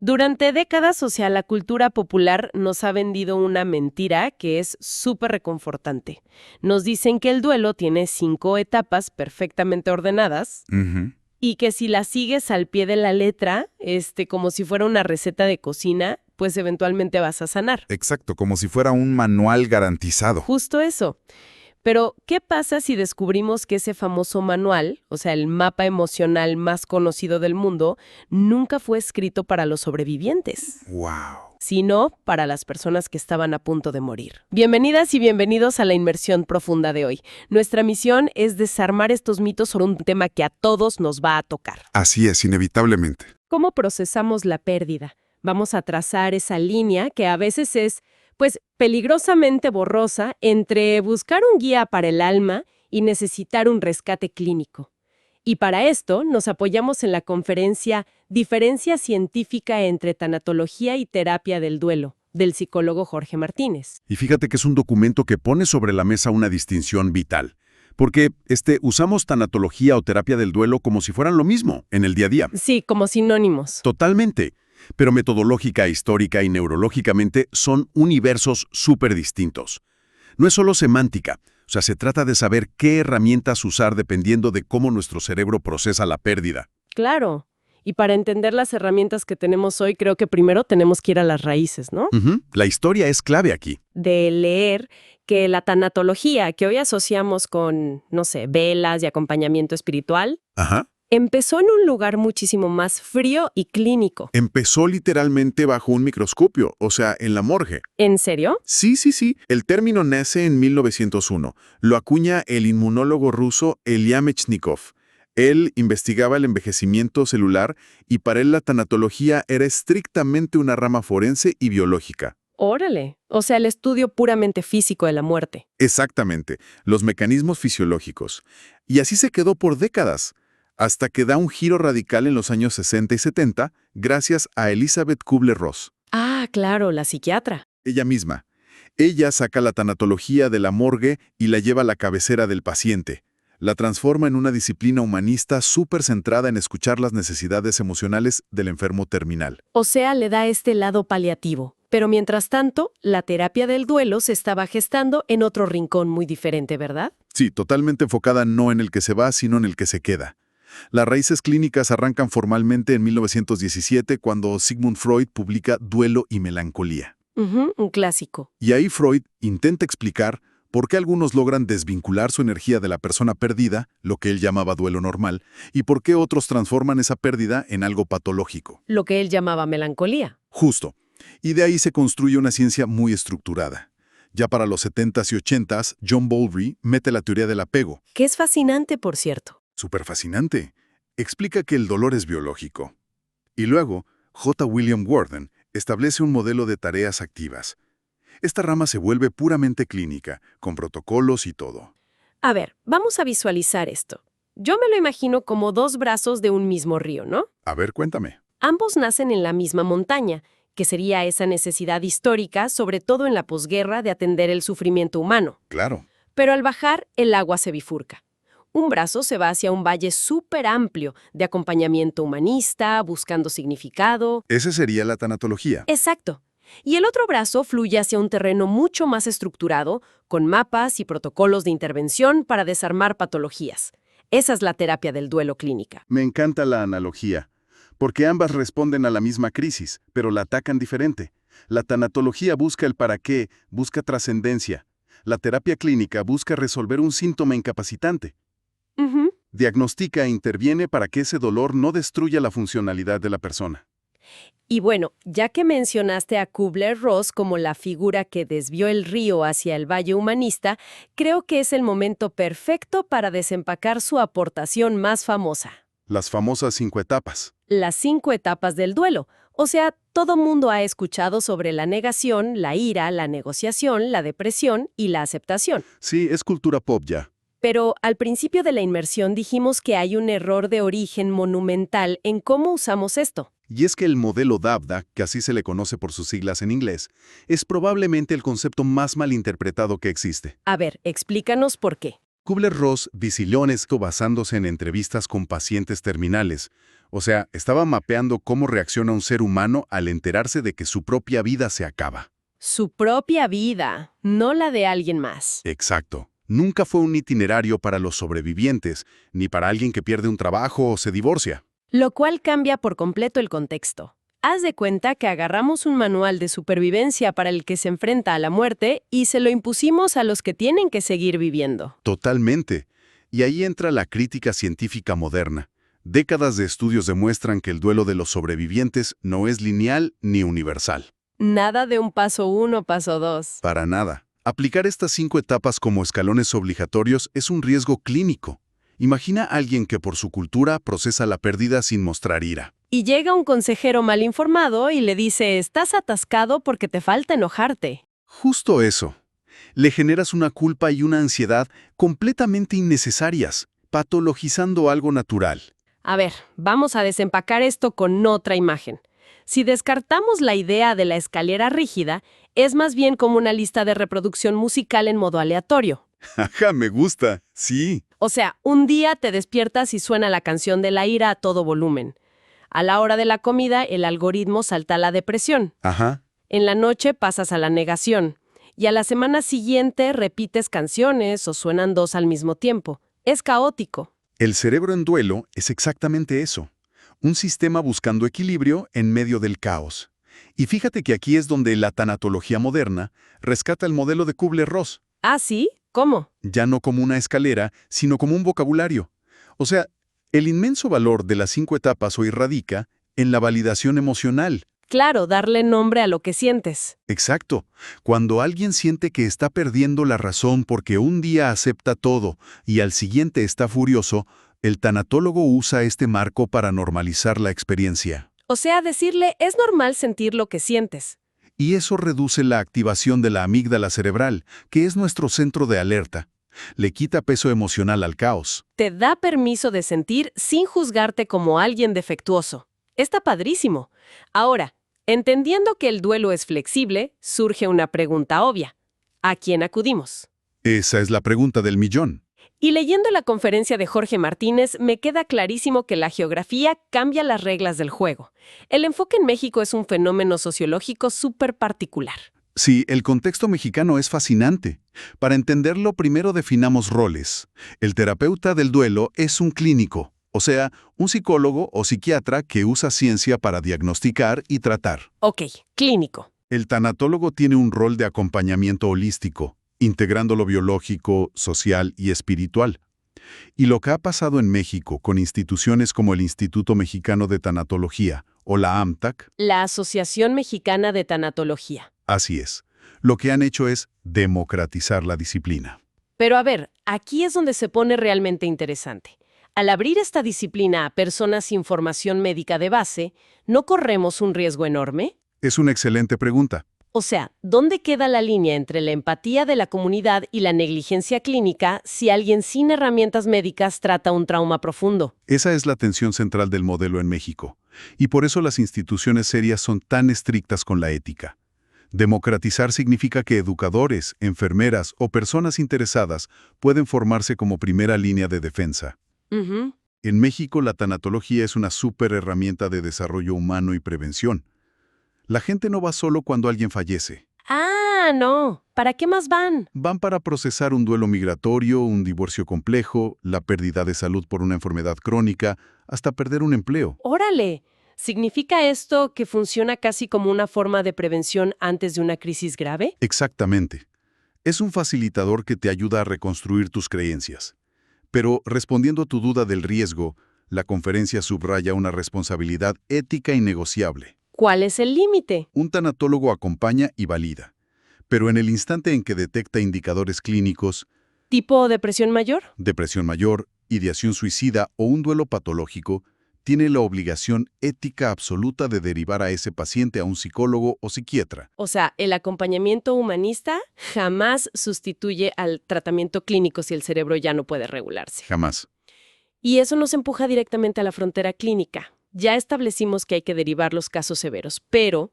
Durante décadas, o sea, la cultura popular nos ha vendido una mentira que es súper reconfortante. Nos dicen que el duelo tiene 5 etapas perfectamente ordenadas Ujú. y que si las sigues al pie de la letra, como si fuera una receta de cocina, pues eventualmente vas a sanar. Exacto, como si fuera un manual garantizado. Justo eso. Pero, ¿qué pasa si descubrimos que ese famoso manual, o sea, el mapa emocional más conocido del mundo, nunca fue escrito para los sobrevivientes, ¡Wow! sino para las personas que estaban a punto de morir? Bienvenidas y bienvenidos a la inmersión profunda de hoy. Nuestra misión es desarmar estos mitos sobre un tema que a todos nos va a tocar. Así es, inevitablemente. ¿Cómo procesamos la pérdida? Vamos a trazar esa línea que a veces es, pues, peligrosamente borrosa entre buscar un guía para el alma y necesitar un rescate clínico. Y para esto nos apoyamos en la conferencia Diferencia científica entre tanatología y terapia del duelo, del psicólogo Jorge Martínez. Y fíjate que es un documento que pone sobre la mesa una distinción vital. Porque usamos tanatología o terapia del duelo como si fueran lo mismo en el día a día. Sí, como sinónimos. Totalmente. Pero metodológica, histórica y neurológicamente son universos súper distintos. No es solo semántica, o sea, se trata de saber qué herramientas usar dependiendo de cómo nuestro cerebro procesa la pérdida. Claro. Y para entender las herramientas que tenemos hoy, creo que primero tenemos que ir a las raíces, ¿no? La historia es clave aquí. De leer que la tanatología, que hoy asociamos con, no sé, velas y acompañamiento espiritual, Ajá. empezó en un lugar muchísimo más frío y clínico. Empezó literalmente bajo un microscopio, o sea, en la morgue. ¿En serio? Sí. El término nace en 1901. Lo acuña el inmunólogo ruso Elia Mechnikov. Él investigaba el envejecimiento celular y para él la tanatología era estrictamente una rama forense y biológica. Órale. O sea, el estudio puramente físico de la muerte. Exactamente, los mecanismos fisiológicos. Y así se quedó por décadas, hasta que da un giro radical en los años 60 y 70 gracias a Elizabeth Kubler-Ross. Ah, claro, la psiquiatra. Ella misma. Ella saca la tanatología de la morgue y la lleva a la cabecera del paciente. La transforma en una disciplina humanista súper centrada en escuchar las necesidades emocionales del enfermo terminal. O sea, le da este lado paliativo. Pero mientras tanto, la terapia del duelo se estaba gestando en otro rincón muy diferente, ¿verdad? Sí, totalmente enfocada no en el que se va, sino en el que se queda. Las raíces clínicas arrancan formalmente en 1917 cuando Sigmund Freud publica Duelo y Melancolía. Un clásico. Y ahí Freud intenta explicar por qué algunos logran desvincular su energía de la persona perdida, lo que él llamaba duelo normal, y por qué otros transforman esa pérdida en algo patológico. Lo que él llamaba melancolía. Justo. Y de ahí se construye una ciencia muy estructurada. Ya para los 70s y 80s, John Bowlby mete la teoría del apego. Que es fascinante, por cierto. Súper fascinante. Explica que el dolor es biológico. Y luego, J. William Worden establece un modelo de tareas activas. Esta rama se vuelve puramente clínica, con protocolos y todo. A ver, vamos a visualizar esto. Yo me lo imagino como 2 brazos de un mismo río, ¿no? A ver, cuéntame. Ambos nacen en la misma montaña, que sería esa necesidad histórica, sobre todo en la posguerra, de atender el sufrimiento humano. Claro. Pero al bajar, el agua se bifurca. Un brazo se va hacia un valle súper amplio de acompañamiento humanista, buscando significado. Esa sería la tanatología. Exacto. Y el otro brazo fluye hacia un terreno mucho más estructurado, con mapas y protocolos de intervención para desarmar patologías. Esa es la terapia del duelo clínica. Me encanta la analogía, porque ambas responden a la misma crisis, pero la atacan diferente. La tanatología busca el para qué, busca trascendencia. La terapia clínica busca resolver un síntoma incapacitante. Diagnostica e interviene para que ese dolor no destruya la funcionalidad de la persona. Y bueno, ya que mencionaste a Kubler-Ross como la figura que desvió el río hacia el valle humanista, creo que es el momento perfecto para desempacar su aportación más famosa. Las famosas 5 etapas. Las 5 etapas del duelo. O sea, todo mundo ha escuchado sobre la negación, la ira, la negociación, la depresión y la aceptación. Sí, es cultura pop ya. Pero al principio de la inmersión dijimos que hay un error de origen monumental en cómo usamos esto. Y es que el modelo DABDA, que así se le conoce por sus siglas en inglés, es probablemente el concepto más malinterpretado que existe. A ver, explícanos por qué. Kubler-Ross visilló en esto basándose en entrevistas con pacientes terminales, O sea, estaba mapeando cómo reacciona un ser humano al enterarse de que su propia vida se acaba. Su propia vida, no la de alguien más. Exacto. Nunca fue un itinerario para los sobrevivientes, ni para alguien que pierde un trabajo o se divorcia. Lo cual cambia por completo el contexto. Haz de cuenta que agarramos un manual de supervivencia para el que se enfrenta a la muerte y se lo impusimos a los que tienen que seguir viviendo. Totalmente. Y ahí entra la crítica científica moderna. Décadas de estudios demuestran que el duelo de los sobrevivientes no es lineal ni universal. Nada de un paso 1, paso 2. Para nada. Aplicar estas 5 etapas como escalones obligatorios es un riesgo clínico. Imagina a alguien que por su cultura procesa la pérdida sin mostrar ira. Y llega un consejero mal informado y le dice, estás atascado porque te falta enojarte. Justo eso. Le generas una culpa y una ansiedad completamente innecesarias, patologizando algo natural. A ver, vamos a desempacar esto con otra imagen. Si descartamos la idea de la escalera rígida, es más bien como una lista de reproducción musical en modo aleatorio. Ajá, me gusta. Sí. O sea, un día te despiertas y suena la canción de la ira a todo volumen. A la hora de la comida, el algoritmo salta a la depresión. Ajá. En la noche pasas a la negación. Y a la semana siguiente repites canciones o suenan dos al mismo tiempo. Es caótico. El cerebro en duelo es exactamente eso. Un sistema buscando equilibrio en medio del caos. Y fíjate que aquí es donde la tanatología moderna rescata el modelo de Kubler-Ross, ¿Ah, sí? ¿Cómo? ya no como una escalera, sino como un vocabulario. O sea, el inmenso valor de las 5 etapas hoy radica en la validación emocional. Claro, darle nombre a lo que sientes. Exacto. Cuando alguien siente que está perdiendo la razón porque un día acepta todo y al siguiente está furioso, el tanatólogo usa este marco para normalizar la experiencia. O sea, decirle, es normal sentir lo que sientes. Y eso reduce la activación de la amígdala cerebral, que es nuestro centro de alerta. Le quita peso emocional al caos. Te da permiso de sentir sin juzgarte como alguien defectuoso. Está padrísimo. Ahora, entendiendo que el duelo es flexible, surge una pregunta obvia. ¿A quién acudimos? Esa es la pregunta del millón. Y leyendo la conferencia de Jorge Martínez, me queda clarísimo que la geografía cambia las reglas del juego. El enfoque en México es un fenómeno sociológico súper particular. Sí, el contexto mexicano es fascinante. Para entenderlo, primero definamos roles. El terapeuta del duelo es un clínico, o sea, un psicólogo o psiquiatra que usa ciencia para diagnosticar y tratar. Ok, clínico. El tanatólogo tiene un rol de acompañamiento holístico, integrando lo biológico, social y espiritual. Y lo que ha pasado en México con instituciones como el Instituto Mexicano de Tanatología o la AMTAC, La Asociación Mexicana de Tanatología. así es. Lo que han hecho es democratizar la disciplina. Pero a ver, aquí es donde se pone realmente interesante. Al abrir esta disciplina a personas sin formación médica de base, ¿no corremos un riesgo enorme? Es una excelente pregunta. O sea, ¿dónde queda la línea entre la empatía de la comunidad y la negligencia clínica si alguien sin herramientas médicas trata un trauma profundo? Esa es la tensión central del modelo en México. Y por eso las instituciones serias son tan estrictas con la ética. Democratizar significa que educadores, enfermeras o personas interesadas pueden formarse como primera línea de defensa. Ujú. En México, la tanatología es una súper herramienta de desarrollo humano y prevención. La gente no va solo cuando alguien fallece. Ah, no. ¿Para qué más van? Van para procesar un duelo migratorio, un divorcio complejo, la pérdida de salud por una enfermedad crónica, hasta perder un empleo. ¡Órale! ¿Significa esto que funciona casi como una forma de prevención antes de una crisis grave? Exactamente. Es un facilitador que te ayuda a reconstruir tus creencias. Pero respondiendo a tu duda del riesgo, la conferencia subraya una responsabilidad ética innegociable. ¿Cuál es el límite? Un tanatólogo acompaña y valida. Pero en el instante en que detecta indicadores clínicos, ¿Tipo depresión mayor? depresión mayor, ideación suicida o un duelo patológico, tiene la obligación ética absoluta de derivar a ese paciente a un psicólogo o psiquiatra. O sea, el acompañamiento humanista jamás sustituye al tratamiento clínico si el cerebro ya no puede regularse. Jamás. Y eso nos empuja directamente a la frontera clínica. Ya establecimos que hay que derivar los casos severos, pero,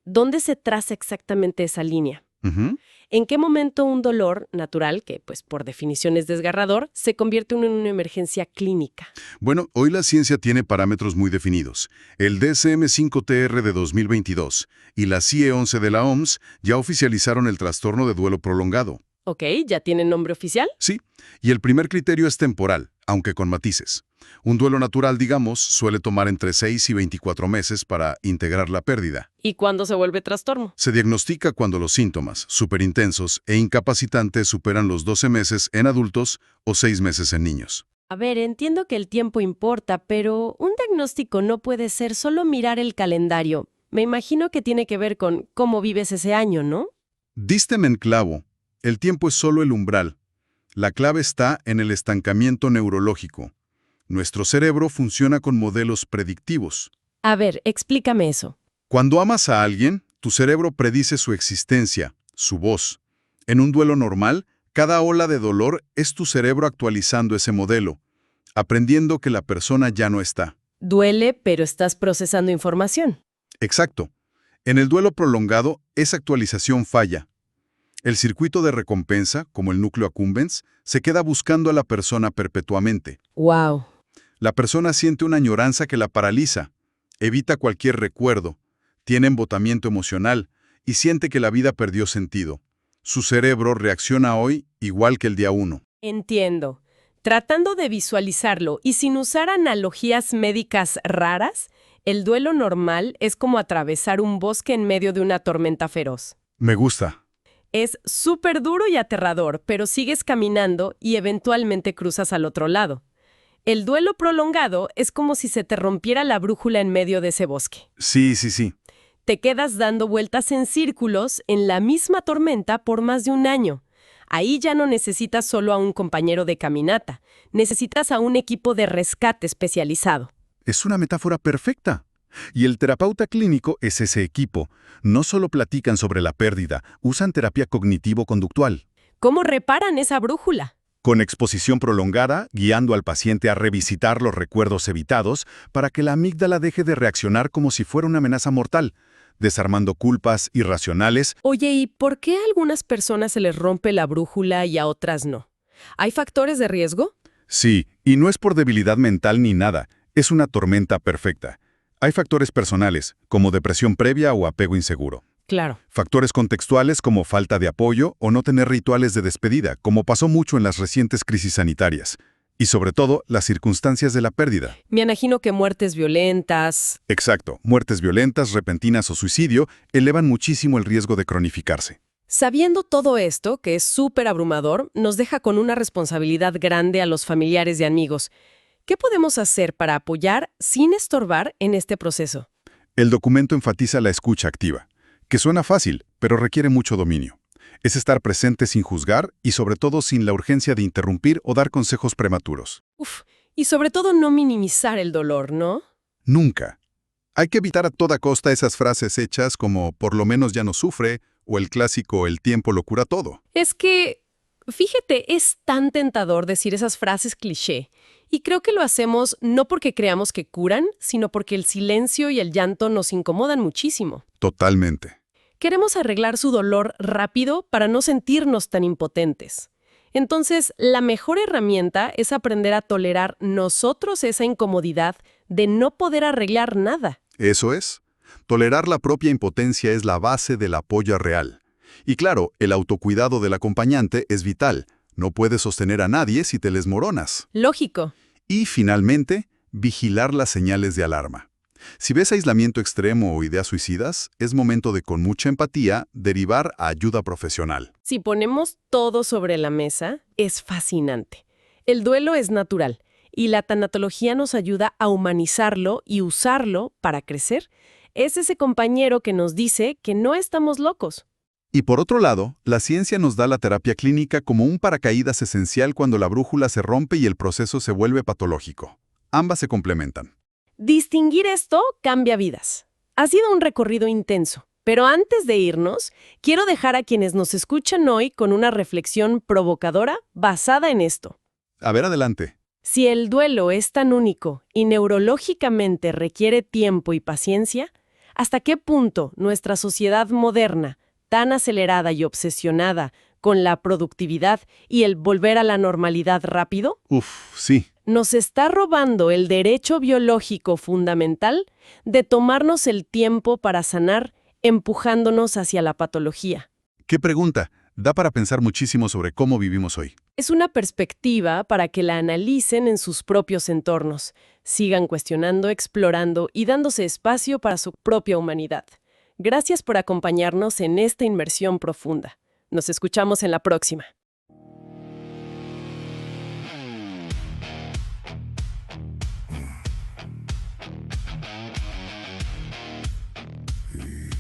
¿dónde se traza exactamente esa línea? Ujú. ¿En qué momento un dolor natural, que pues por definición es desgarrador, se convierte en una emergencia clínica? Bueno, hoy la ciencia tiene parámetros muy definidos. El DSM-5-TR de 2022 y la CIE-11 de la OMS ya oficializaron el trastorno de duelo prolongado. Ok, ¿ya tiene nombre oficial? Sí, y el primer criterio es temporal, aunque con matices. Un duelo natural, digamos, suele tomar entre 6 y 24 meses para integrar la pérdida. ¿Y cuándo se vuelve trastorno? Se diagnostica cuando los síntomas, superintensos e incapacitantes, superan los 12 meses en adultos o 6 meses en niños. A ver, entiendo que el tiempo importa, pero un diagnóstico no puede ser solo mirar el calendario. Me imagino que tiene que ver con cómo vives ese año, ¿no? Dísteme en clavo. El tiempo es solo el umbral. La clave está en el estancamiento neurológico. Nuestro cerebro funciona con modelos predictivos. A ver, explícame eso. Cuando amas a alguien, tu cerebro predice su existencia, su voz. En un duelo normal, cada ola de dolor es tu cerebro actualizando ese modelo, aprendiendo que la persona ya no está. Duele, pero estás procesando información. Exacto. En el duelo prolongado, esa actualización falla. El circuito de recompensa, como el núcleo accumbens, se queda buscando a la persona perpetuamente. Wow. La persona siente una añoranza que la paraliza, evita cualquier recuerdo, tiene embotamiento emocional y siente que la vida perdió sentido. Su cerebro reacciona hoy igual que el día 1. Entiendo. Tratando de visualizarlo y sin usar analogías médicas raras, el duelo normal es como atravesar un bosque en medio de una tormenta feroz. Me gusta. Es súper duro y aterrador, pero sigues caminando y eventualmente cruzas al otro lado. El duelo prolongado es como si se te rompiera la brújula en medio de ese bosque. Sí. Te quedas dando vueltas en círculos en la misma tormenta por más de un año. Ahí ya no necesitas solo a un compañero de caminata, necesitas a un equipo de rescate especializado. Es una metáfora perfecta. Y el terapeuta clínico es ese equipo. No solo platican sobre la pérdida, usan terapia cognitivo-conductual. ¿Cómo reparan esa brújula? Con exposición prolongada, guiando al paciente a revisitar los recuerdos evitados para que la amígdala deje de reaccionar como si fuera una amenaza mortal, desarmando culpas irracionales. Oye, ¿y por qué a algunas personas se les rompe la brújula y a otras no? ¿Hay factores de riesgo? Sí, y no es por debilidad mental ni nada, es una tormenta perfecta. Hay factores personales, como depresión previa o apego inseguro. Claro. Factores contextuales como falta de apoyo o no tener rituales de despedida, como pasó mucho en las recientes crisis sanitarias. Y sobre todo, las circunstancias de la pérdida. Me imagino que muertes violentas. Exacto, muertes violentas, repentinas o suicidio elevan muchísimo el riesgo de cronificarse. Sabiendo todo esto, que es súper abrumador, nos deja con una responsabilidad grande a los familiares y amigos. ¿Qué podemos hacer para apoyar sin estorbar en este proceso? El documento enfatiza la escucha activa, que suena fácil, pero requiere mucho dominio. Es estar presente sin juzgar y sobre todo sin la urgencia de interrumpir o dar consejos prematuros. Y sobre todo no minimizar el dolor, ¿no? Nunca. Hay que evitar a toda costa esas frases hechas como por lo menos ya no sufre o el clásico el tiempo lo cura todo. Es que, fíjate, es tan tentador decir esas frases cliché. Y creo que lo hacemos no porque creamos que curan, sino porque el silencio y el llanto nos incomodan muchísimo. Totalmente. Queremos arreglar su dolor rápido para no sentirnos tan impotentes. Entonces, la mejor herramienta es aprender a tolerar nosotros esa incomodidad de no poder arreglar nada. Eso es. Tolerar la propia impotencia es la base del apoyo real. Y claro, el autocuidado del acompañante es vital. No puedes sostener a nadie si te les moronas. Lógico. Y, finalmente, vigilar las señales de alarma. Si ves aislamiento extremo o ideas suicidas, es momento de, con mucha empatía, derivar a ayuda profesional. Si ponemos todo sobre la mesa, es fascinante. El duelo es natural y la tanatología nos ayuda a humanizarlo y usarlo para crecer. Es ese compañero que nos dice que no estamos locos. Y por otro lado, la ciencia nos da la terapia clínica como un paracaídas esencial cuando la brújula se rompe y el proceso se vuelve patológico. Ambas se complementan. Distinguir esto cambia vidas. Ha sido un recorrido intenso, pero antes de irnos, quiero dejar a quienes nos escuchan hoy con una reflexión provocadora basada en esto. A ver, adelante. Si el duelo es tan único y neurológicamente requiere tiempo y paciencia, ¿hasta qué punto nuestra sociedad moderna, tan acelerada y obsesionada con la productividad y el volver a la normalidad rápido, Uf, sí. nos está robando el derecho biológico fundamental de tomarnos el tiempo para sanar, empujándonos hacia la patología. ¿Qué pregunta? Da para pensar muchísimo sobre cómo vivimos hoy. Es una perspectiva para que la analicen en sus propios entornos, sigan cuestionando, explorando y dándose espacio para su propia humanidad. Gracias por acompañarnos en esta inmersión profunda. Nos escuchamos en la próxima.